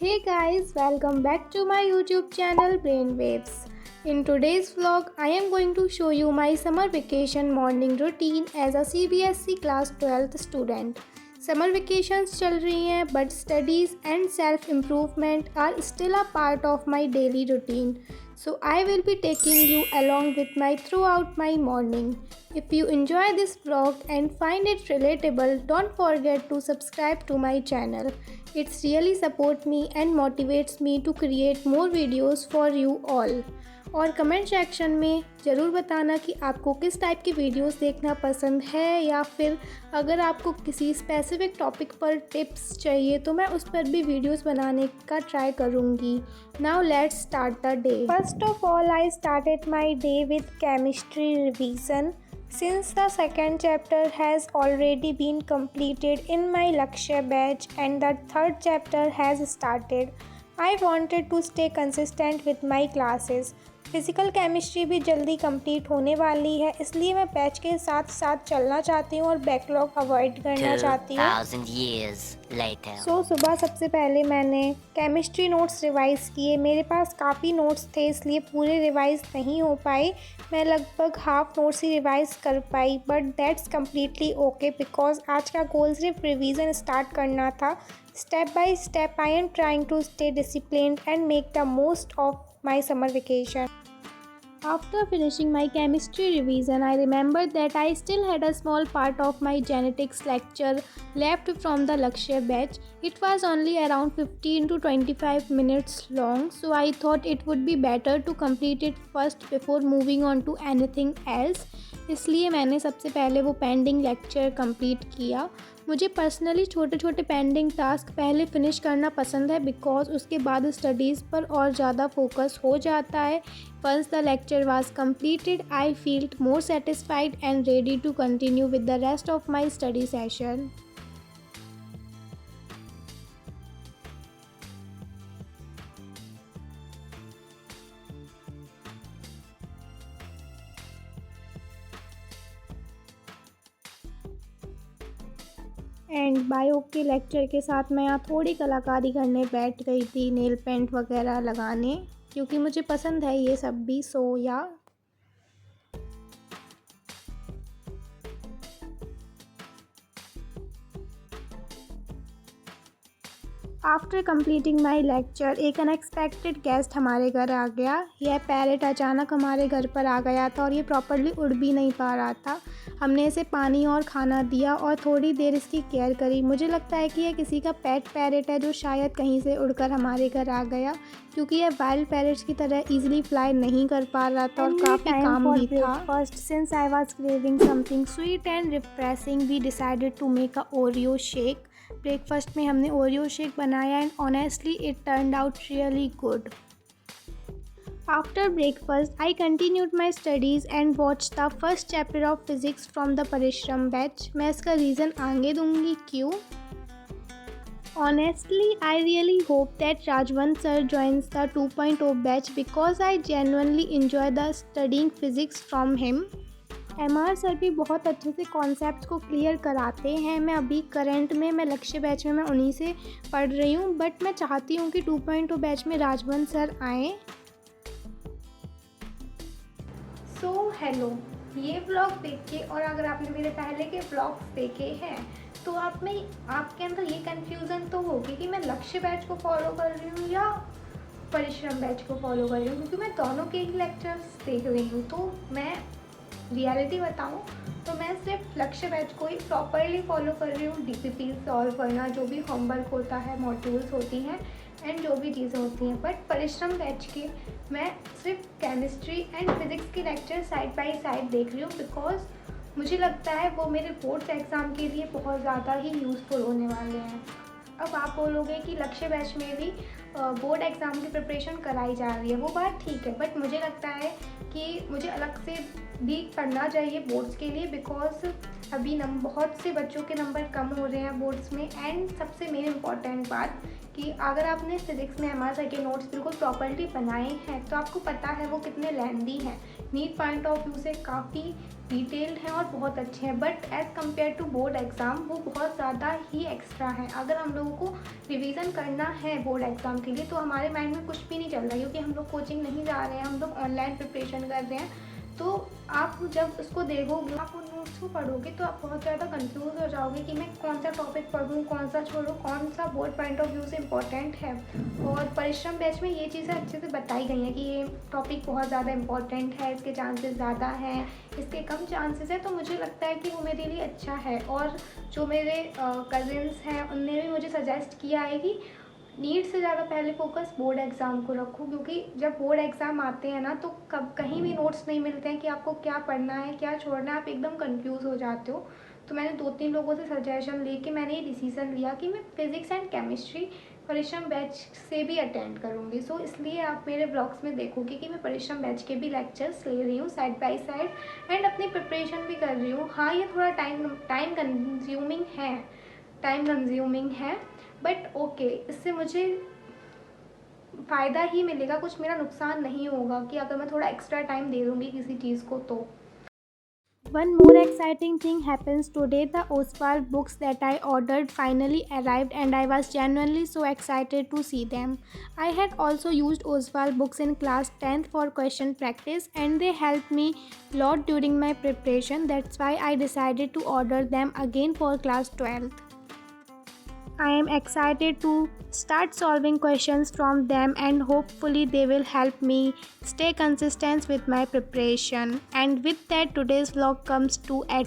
Hey guys, welcome back to my YouTube channel Brainwaves. In today's vlog, I am going to show you my summer vacation morning routine as a CBSE class 12th student. Summer vacations चल रही हैं but studies and self improvement are still a part of my daily routine. So I will be taking you along with my throughout my morning. If you enjoy this vlog and find it relatable, don't forget to subscribe to my channel. It's really support me and motivates me to create more videos for you all. और comment section में ज़रूर बताना कि आपको किस type की videos देखना पसंद है या फिर अगर आपको किसी स्पेसिफिक टॉपिक पर टिप्स चाहिए तो मैं उस पर भी वीडियोस बनाने का ट्राई करूँगी. Now let's start the day. First of all I started my day with chemistry revision. Since the second chapter has already been completed in my Lakshya batch and the third chapter has started, I wanted to stay consistent with my classes. Physical chemistry भी जल्दी complete होने वाली है इसलिए मैं batch के साथ साथ चलना चाहती हूँ और बैकलॉग अवॉइड करना चाहती हूँ. 2000 years later. सुबह सबसे पहले मैंने केमिस्ट्री नोट्स रिवाइज़ किए. मेरे पास काफ़ी नोट्स थे इसलिए पूरे रिवाइज़ नहीं हो पाए. मैं लगभग हाफ नोट्स ही रिवाइज़ कर पाई but that's completely okay because आज का गोल सिर्फ रिवीजन स्टार्ट करना था. Step by step I am trying to stay disciplined and make the most of my summer vacation. After finishing my chemistry revision, I remembered that I still had a small part of my genetics lecture left from the Lakshya batch. It was only around 15 to 25 minutes long, so I thought it would be better to complete it first before moving on to anything else. इसलिए मैंने सबसे पहले वो pending lecture complete किया. मुझे personally छोटे छोटे pending task पहले फ़िनिश करना पसंद है बिकॉज उसके बाद स्टडीज़ पर और ज़्यादा फोकस हो जाता है. Once the lecture was completed, I felt more satisfied and ready to continue with the rest of my study session. And bio के लेक्चर के साथ मैं यहाँ थोड़ी कलाकारी करने बैठ गई थी, नेल पेंट वगैरह लगाने, क्योंकि मुझे पसंद है ये सब भी. सो या आफ्टर कंप्लीटिंग माई लेक्चर एक अनएक्सपेक्टेड गेस्ट हमारे घर आ गया. यह पैरेट अचानक हमारे घर पर आ गया था और ये प्रॉपरली उड़ भी नहीं पा रहा था. हमने इसे पानी और खाना दिया और थोड़ी देर इसकी केयर करी. मुझे लगता है कि यह किसी का पेट पैरेट है जो शायद कहीं से उड़कर हमारे घर आ गया, क्योंकि यह वाइल्ड पैरेट्स की तरह ईजिली फ्लाई नहीं कर पा रहा था और काफ़ी काम भी था. First since I was craving something sweet and refreshing we decided to make a Oreo shake. Breakfast में हमने ओरियो शेक बनाया and honestly it turned out really good. After breakfast, I continued my studies and watched the first chapter of physics from the परिश्रम batch. मैं इसका reason आगे दूंगी क्यों. Honestly, I really hope that Rajwant sir joins the 2.0 batch because I genuinely enjoy the studying physics from him. MR sir भी बहुत अच्छे से कॉन्सेप्ट्स को क्लियर कराते हैं. मैं अभी करंट में मैं लक्ष्य बैच में मैं उन्हीं से पढ़ रही हूँ बट मैं चाहती हूँ कि 2.0 बैच में राजवंत सर आएँ. सो हेलो, ये व्लॉग देख के और अगर आपने मेरे पहले के व्लॉग्स देखे हैं तो आपके अंदर ये कन्फ्यूज़न तो होगी कि मैं लक्ष्य बैच को फॉलो कर रही हूँ या परिश्रम बैच को फॉलो कर रही हूँ, क्योंकि मैं दोनों के ही लेक्चर्स देख रही हूँ. तो मैं रियलिटी बताऊँ तो मैं सिर्फ लक्ष्य बैच को ही प्रॉपरली फॉलो कर रही हूँ. DPP सॉल्व करना, जो भी होमवर्क होता है, मॉड्यूल्स होती हैं एंड जो भी चीज़ें होती हैं. बट परिश्रम बैच के मैं सिर्फ केमिस्ट्री एंड फिज़िक्स के लेक्चर साइड बाय साइड देख रही हूँ बिकॉज मुझे लगता है वो मेरे बोर्ड्स एग्ज़ाम के लिए बहुत ज़्यादा ही यूज़फुल होने वाले हैं. अब आप बोलोगे कि लक्ष्य बैच में भी बोर्ड एग्ज़ाम की प्रिपरेशन कराई जा रही है, वो बात ठीक है बट मुझे लगता है कि मुझे अलग से भी पढ़ना चाहिए बोर्ड्स के लिए बिकॉज अभी बहुत से बच्चों के नंबर कम हो रहे हैं बोर्ड्स में। एंड सबसे मेन इम्पॉर्टेंट बात कि अगर आपने फिज़िक्स में एमआरआई के नोट्स बिल्कुल प्रॉपर्ली बनाए हैं तो आपको पता है वो कितने लेंदी हैं, नीट पॉइंट ऑफ व्यू से काफ़ी डिटेल्ड हैं और बहुत अच्छे हैं। But as compare to board exam वो बहुत ज़्यादा ही एक्स्ट्रा है। अगर हम लोगों को रिवीजन करना है बोर्ड एग्ज़ाम के लिए तो हमारे माइंड में कुछ भी नहीं चल रहा, क्योंकि हम लोग कोचिंग नहीं जा रहे हैं, हम लोग ऑनलाइन प्रिपरेशन कर रहे हैं। तो आप जब उसको देखोगे, आप उन नोट्स को पढ़ोगे तो आप बहुत ज़्यादा कंफ्यूज हो जाओगे कि मैं कौन सा टॉपिक पढ़ूँ, कौन सा छोड़ूँ, कौन सा बोर्ड पॉइंट ऑफ व्यू से इम्पॉर्टेंट है। और परिश्रम बैच में ये चीज़ें अच्छे से बताई गई हैं कि ये टॉपिक बहुत ज़्यादा इम्पॉर्टेंट है, इसके चांसेस ज़्यादा हैं, इसके कम चांसेस है। तो मुझे लगता है कि वो मेरे लिए अच्छा है। और जो मेरे कज़िन्स हैं उनने भी मुझे सजेस्ट किया है कि नीट से ज़्यादा पहले फोकस बोर्ड एग्ज़ाम को रखो, क्योंकि जब बोर्ड एग्ज़ाम आते हैं ना तो कहीं भी नोट्स नहीं मिलते हैं कि आपको क्या पढ़ना है क्या छोड़ना है, आप एकदम कंफ्यूज हो जाते हो। तो मैंने 2-3 लोगों से सजेशन लेके मैंने ये डिसीज़न लिया कि मैं फिज़िक्स एंड केमिस्ट्री परिश्रम बैच से भी अटेंड करूँगी। सो इसलिए आप मेरे ब्लॉग्स में देखोगे कि मैं परिश्रम बैच के भी लेक्चर्स ले रही हूँ साइड बाय साइड, एंड अपनी प्रिपरेशन भी कर रही हूँ। हाँ, ये थोड़ा टाइम कंज्यूमिंग है, बट ओके, इससे मुझे फ़ायदा ही मिलेगा, कुछ मेरा नुकसान नहीं होगा कि अगर मैं थोड़ा एक्स्ट्रा टाइम दे दूँगी किसी चीज़ को तो। One more exciting thing happens today. The Oswald books that I ordered finally arrived and I was genuinely so excited to see them. I had also used Oswald books in class 10th for question practice and they helped me a lot during my preparation. That's why I decided to order them again for class 12th. I am excited to start solving questions from them and hopefully they will help me stay consistent with my preparation. And with that, today's vlog comes to an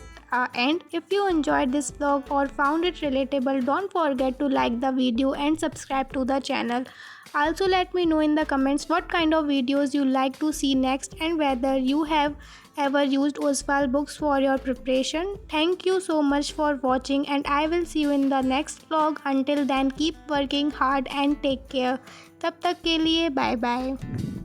end. If you enjoyed this vlog or found it relatable, don't forget to like the video and subscribe to the channel. Also let me know in the comments what kind of videos you like to see next and whether you have ever used Oswald books for your preparation. Thank you so much for watching and I will see you in the next vlog. Until then, keep working hard and take care. तब तक के लिए bye bye.